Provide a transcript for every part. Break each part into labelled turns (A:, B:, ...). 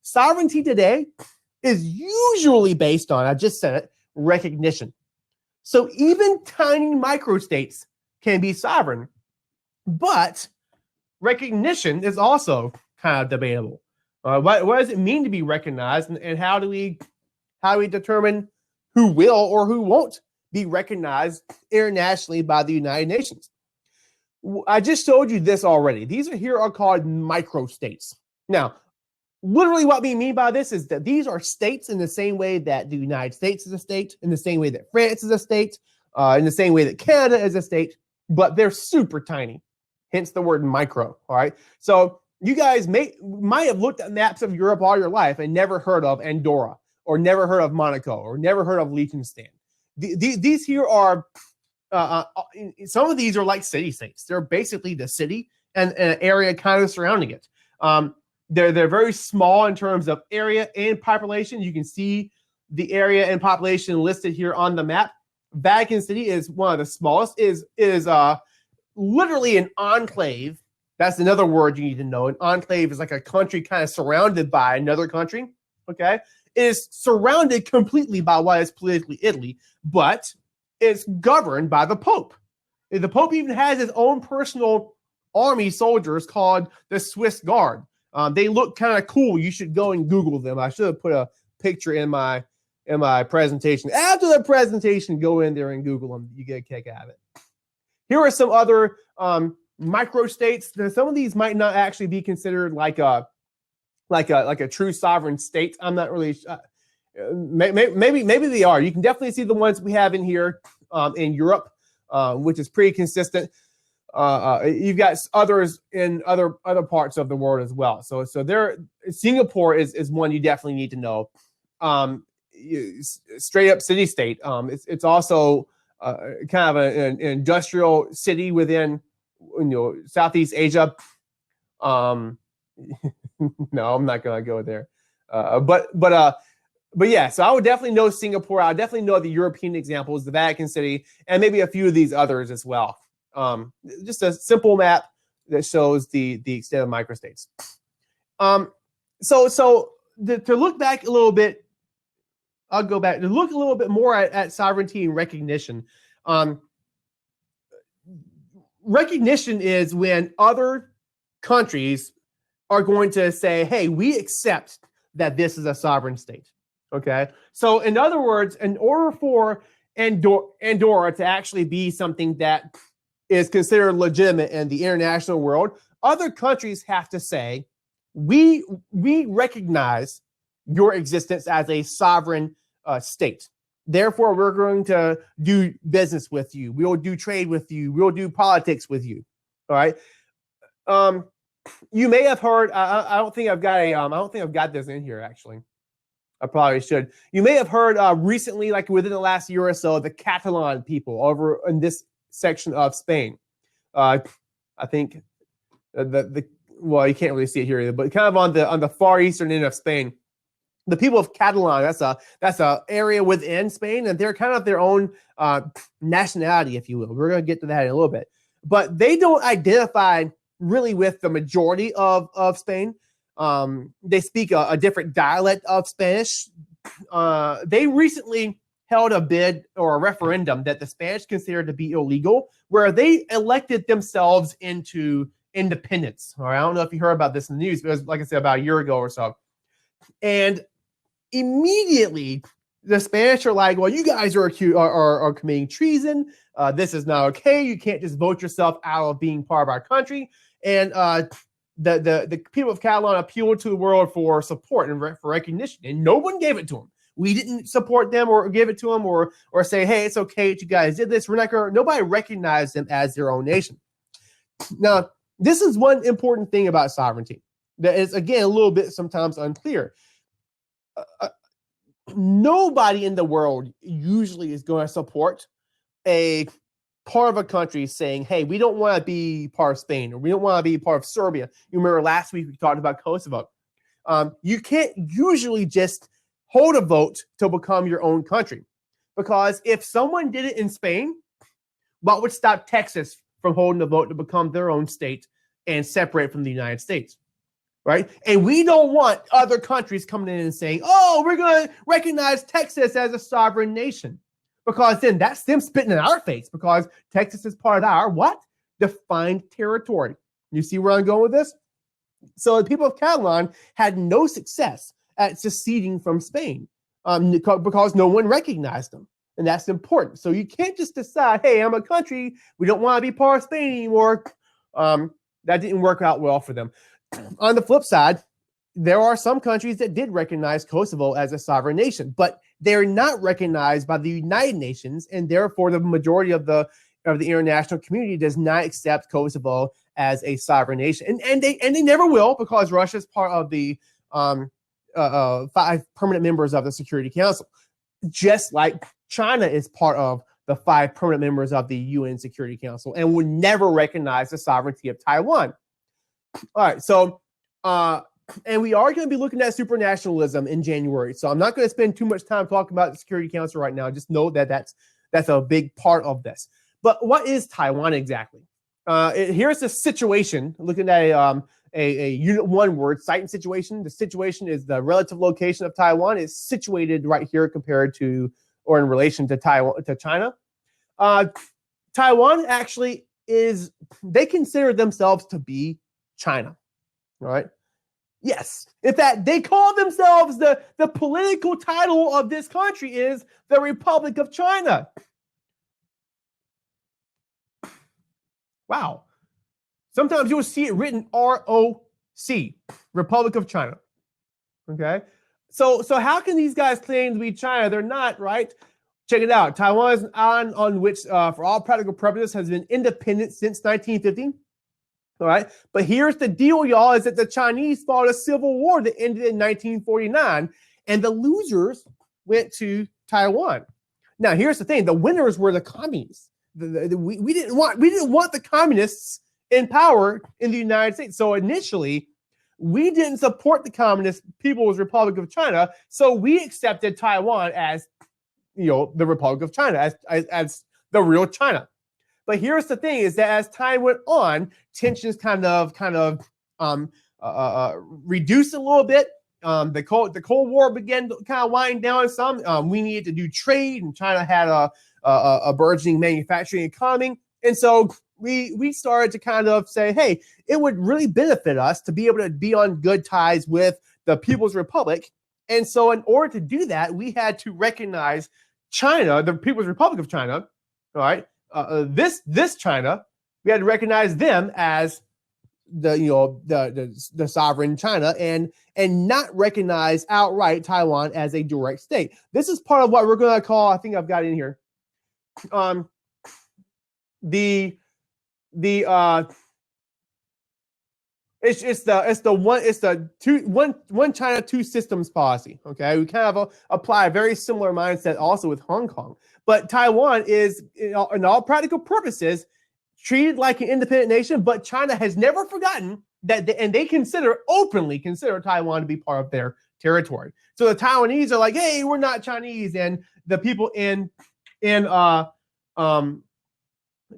A: Sovereignty today is usually based on, I just said it, recognition. So even tiny microstates can be sovereign, but recognition is also kind of debatable. What does it mean to be recognized, and how do we determine who will or who won't be recognized internationally by the United Nations? I just showed you this already. These are called microstates. Now, literally what we mean by this is that these are states in the same way that the United States is a state, in the same way that France is a state, in the same way that Canada is a state, but they're super tiny, hence the word micro, all right? So you guys might have looked at maps of Europe all your life and never heard of Andorra, or never heard of Monaco, or never heard of Liechtenstein. These here are, some of these are like city-states. They're basically the city and an area kind of surrounding it. They're very small in terms of area and population. You can see the area and population listed here on the map. Vatican City is one of the smallest. Is literally an enclave. That's another word you need to know. An enclave is like a country kind of surrounded by another country. Okay, it is surrounded completely by what is politically Italy, but it's governed by the Pope. The Pope even has his own personal army soldiers called the Swiss Guard. They look kind of cool. You should go and Google them. I should have put a picture in my presentation. After the presentation, go in there and Google them. You get a kick out of it. Here are some other microstates. Now, some of these might not actually be considered like a true sovereign state. I'm not really sure. Maybe they are. You can definitely see the ones we have in here in Europe, which is pretty consistent. You've got others in other parts of the world as well. So there, Singapore is one you definitely need to know. Straight up city state. It's also kind of an industrial city within Southeast Asia. No, I'm not gonna go there. But yeah, so I would definitely know Singapore. I would definitely know the European examples, the Vatican City, and maybe a few of these others as well. Just a simple map that shows the extent of microstates. So to look back a little bit, I'll go back to look a little bit more at sovereignty and recognition. Recognition is when other countries are going to say, hey, we accept that this is a sovereign state. Okay. So in other words, in order for Andorra to actually be something that is considered legitimate in the international world, other countries have to say, we recognize your existence as a sovereign state. Therefore, we're going to do business with you. We'll do trade with you. We'll do politics with you. All right. You may have heard. I don't think I've got this in here actually. I probably should. You may have heard recently, like within the last year or so, the Catalan people over in this section of Spain. I think well, you can't really see it here either, but kind of on the far eastern end of Spain. The people of Catalan, that's a area within Spain, and they're kind of their own nationality, if you will. We're going to get to that in a little bit. But they don't identify really with the majority of Spain. They speak a different dialect of Spanish. They recently held a bid or a referendum that the Spanish considered to be illegal, where they elected themselves into independence. All right, I don't know if you heard about this in the news, but it was, like I said, about a year ago or so. And immediately, the Spanish are like, well, you guys are committing treason. This is not okay. You can't just vote yourself out of being part of our country. And the people of Catalan appealed to the world for support and for recognition, and no one gave it to them. We didn't support them or give it to them or say, hey, it's okay that you guys did this. We're not going to, nobody recognized them as their own nation. Now, this is one important thing about sovereignty that is, again, a little bit sometimes unclear. Nobody in the world usually is going to support a part of a country saying, hey, we don't want to be part of Spain, or we don't want to be part of Serbia. You remember last week we talked about Kosovo. You can't usually just hold a vote to become your own country, because if someone did it in Spain, what would stop Texas from holding a vote to become their own state and separate from the United States? right? And we don't want other countries coming in and saying, oh, we're going to recognize Texas as a sovereign nation, because then that's them spitting in our face, because Texas is part of our what? Defined territory. You see where I'm going with this? So the people of Catalan had no success at seceding from Spain because no one recognized them. And that's important. So you can't just decide, hey, I'm a country, we don't want to be part of Spain anymore. That didn't work out well for them. On the flip side, there are some countries that did recognize Kosovo as a sovereign nation, but they're not recognized by the United Nations, and therefore the majority of the international community does not accept Kosovo as a sovereign nation, and they never will, because Russia is part of the 5 permanent members of the Security Council, just like China is part of the 5 permanent members of the UN Security Council, and would never recognize the sovereignty of Taiwan. All right, so and we are going to be looking at supranationalism in January, so I'm not going to spend too much time talking about the Security Council right now. Just know that that's a big part of this. But what is Taiwan exactly? Here's the situation. Looking at a Unit 1 word, site and situation. The situation is the relative location of Taiwan is situated right here compared to or in relation to China. Taiwan actually is, they consider themselves to be China, right? Yes. In fact, they call themselves, the political title of this country is the Republic of China. Wow. Sometimes you'll see it written ROC, Republic of China. Okay. So how can these guys claim to be China? They're not, right? Check it out. Taiwan is an island on which, for all practical purposes, has been independent since 1950. All right. But here's the deal, y'all, is that the Chinese fought a civil war that ended in 1949, and the losers went to Taiwan. Now, here's the thing. The winners were the communists. We didn't want the communists in power in the United States. So initially, we didn't support the Communist People's Republic of China. So we accepted Taiwan as, the Republic of China, as the real China. But here's the thing: is that as time went on, tensions kind of reduced a little bit. The Cold War began to kind of wind down some. We needed to do trade, and China had a burgeoning manufacturing economy, and so we started to kind of say, hey, it would really benefit us to be able to be on good ties with the People's Republic. And so in order to do that, we had to recognize China, the People's Republic of China, all right? This China, we had to recognize them as the sovereign China, and not recognize outright Taiwan as a direct state. This is part of what we're going to call, I think I've got it in here, one China, two systems policy. Okay, we kind of apply a very similar mindset also with Hong Kong, but Taiwan is, in all practical purposes, treated like an independent nation. But China has never forgotten that, and they openly consider Taiwan to be part of their territory. So the Taiwanese are like, hey, we're not Chinese, and the people in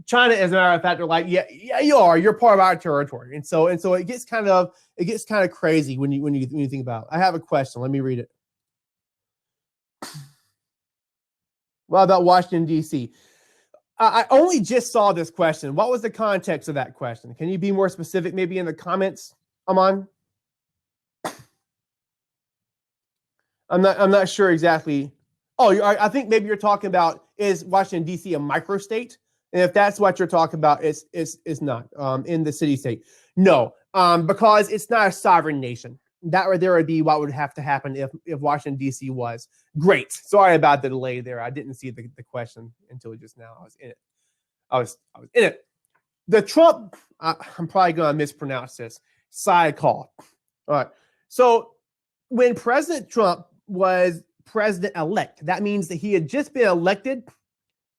A: China, as a matter of fact, are like, yeah, you are. You're part of our territory, and so it gets kind of crazy when you think about it. I have a question. Let me read it. What about Washington, D.C.? I only just saw this question. What was the context of that question? Can you be more specific, maybe in the comments, Aman? I'm not sure exactly. Oh, I think maybe you're talking about, is Washington, D.C. a microstate? And if that's what you're talking about, it's not in the city-state. No, because it's not a sovereign nation. That right there would be what would have to happen if Washington, D.C. was. Great. Sorry about the delay there. I didn't see the question until just now. I was in it. I was in it. The Trump, I'm probably going to mispronounce this, side call. All right. So when President Trump was president-elect, that means that he had just been elected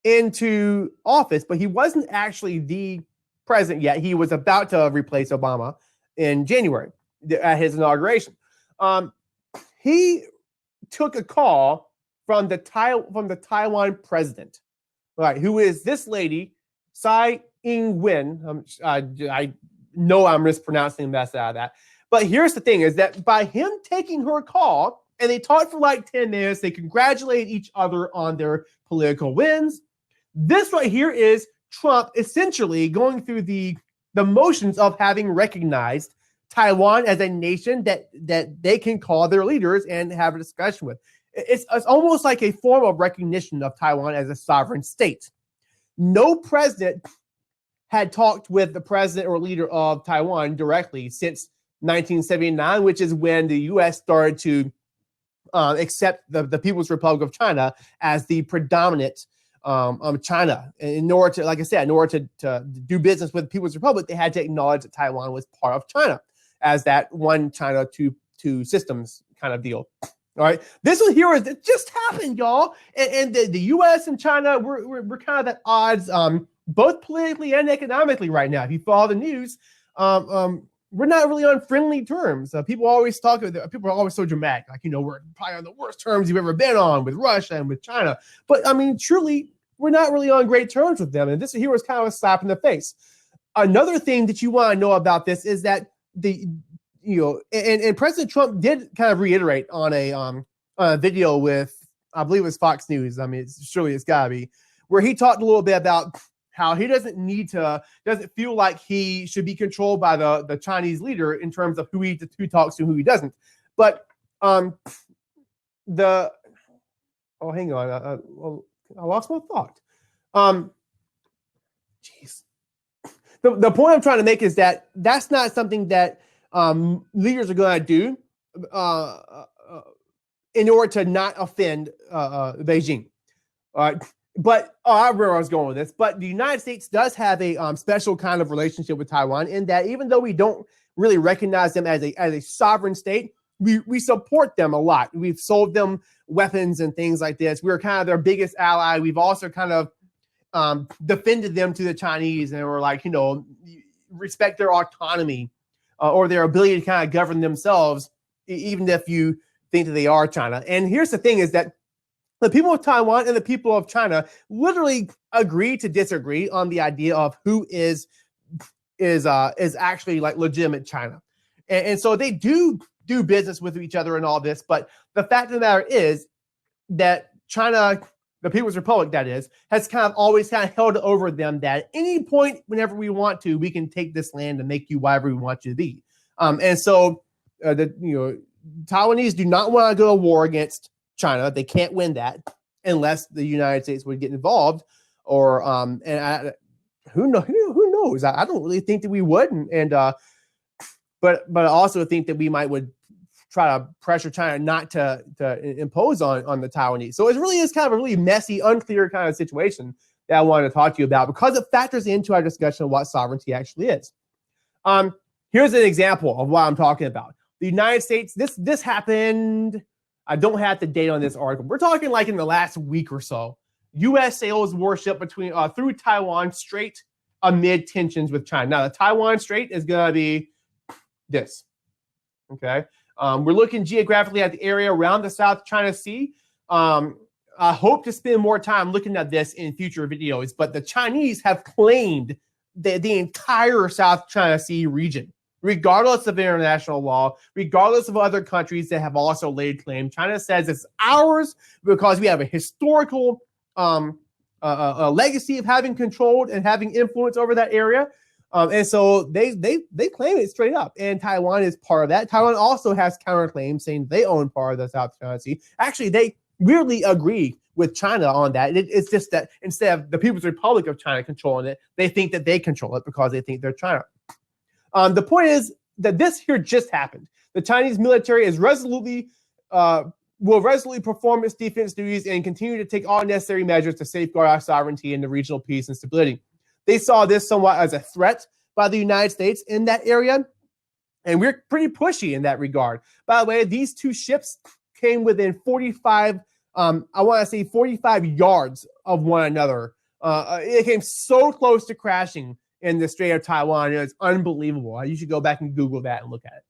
A: into office, but he wasn't actually the president yet. He was about to replace Obama in January at his inauguration. He took a call from the Taiwan president, right, who is this lady, Tsai Ing-wen. I know I'm mispronouncing the mess out of that, But here's the thing, is that by him taking her call, and they talked for like 10 minutes, they congratulated each other on their political wins. This right here is Trump essentially going through the motions of having recognized Taiwan as a nation that they can call their leaders and have a discussion with. It's almost like a form of recognition of Taiwan as a sovereign state. No president had talked with the president or leader of Taiwan directly since 1979, which is when the U.S. started to accept the People's Republic of China as the predominant China. In order to, like I said, in order to do business with the People's Republic, they had to acknowledge that Taiwan was part of China as that one China, two systems kind of deal. All right, this one here is, it just happened, y'all. And the U.S. and China, we're kind of at odds, both politically and economically right now. If you follow the news, we're not really on friendly terms. People are always so dramatic, like, we're probably on the worst terms you've ever been on with Russia and with China. But I mean, truly, we're not really on great terms with them. And this here was kind of a slap in the face. Another thing that you want to know about this is that and President Trump did kind of reiterate on a video with, I believe it was Fox News. I mean, it's gotta be, where he talked a little bit about how he doesn't feel like he should be controlled by the Chinese leader in terms of who talks to, who he doesn't. But hang on, I lost my thought. The point I'm trying to make is that that's not something that leaders are going to do in order to not offend Beijing. All right. But I remember where I was going with this. But the United States does have a special kind of relationship with Taiwan, in that even though we don't really recognize them as a sovereign state, we support them a lot. We've sold them weapons and things like this. We're kind of their biggest ally. We've also kind of defended them to the Chinese, and we're like, respect their autonomy or their ability to kind of govern themselves, even if you think that they are China. And here's the thing, is that the people of Taiwan and the people of China literally agree to disagree on the idea of who is actually like legitimate China. And so they do business with each other and all this. But the fact of the matter is that China, the People's Republic, that is, has kind of always kind of held over them that at any point, whenever we want to, we can take this land and make you whatever we want you to be. And so the Taiwanese do not want to go to war against China. They can't win that unless the United States would get involved, or who knows? I don't really think that we would, but I also think that we would try to pressure China not to impose on the Taiwanese. So it really is kind of a really messy, unclear kind of situation that I wanted to talk to you about, because it factors into our discussion of what sovereignty actually is. Here's an example of what I'm talking about. The United States, this happened, I don't have the date on this article. We're talking like in the last week or so. US sales warship through Taiwan Strait amid tensions with China. Now, the Taiwan Strait is going to be this. Okay. We're looking geographically at the area around the South China Sea. I hope to spend more time looking at this in future videos, but the Chinese have claimed the entire South China Sea region, regardless of international law, regardless of other countries that have also laid claim. China says it's ours because we have a historical a legacy of having controlled and having influence over that area. And so they claim it straight up. And Taiwan is part of that. Taiwan also has counterclaims saying they own part of the South China Sea. Actually, they weirdly agree with China on that. It's just that instead of the People's Republic of China controlling it, they think that they control it because they think they're China. The point is that this here just happened. The Chinese military is will resolutely perform its defense duties and continue to take all necessary measures to safeguard our sovereignty and the regional peace and stability. They saw this somewhat as a threat by the United States in that area, and we're pretty pushy in that regard. By the way, these two ships came within 45 yards of one another. It came so close to crashing in the Strait of Taiwan. It's unbelievable. You should go back and Google that and look at it.